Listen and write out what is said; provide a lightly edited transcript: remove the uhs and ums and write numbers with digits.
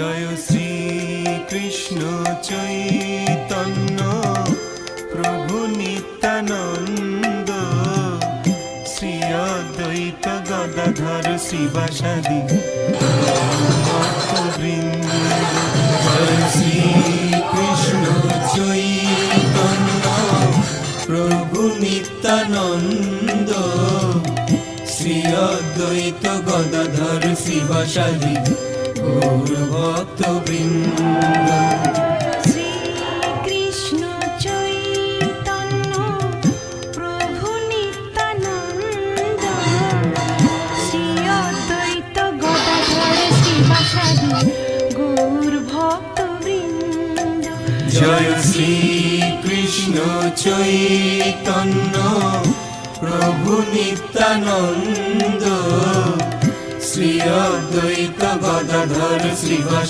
জয় শ্রী কৃষ্ণ চৈতন্য প্রভু নিত্যানন্দ, শ্রী অদ্বৈত গদাধর শিবাসাদি ভক্তবৃন্দ। জয় শ্রী কৃষ্ণ চৈতন্য প্রভু নিত্যানন্দ, শ্রী অদ্বৈত গদাধর শিবাসাদি গৌর ভক্তবৃন্দ। শ্রী কৃষ্ণ চৈতন্য প্রভু নিত্যানন্দ, শ্রী অদ্বৈত গদাধর শিবাসাদি গৌর ভক্তবৃন্দ। জয় শ্রী কৃষ্ণ চৈতন্য প্রভু নিত্যানন্দ, শ্রী অদ্বৈত গদাধর শিবাসাদি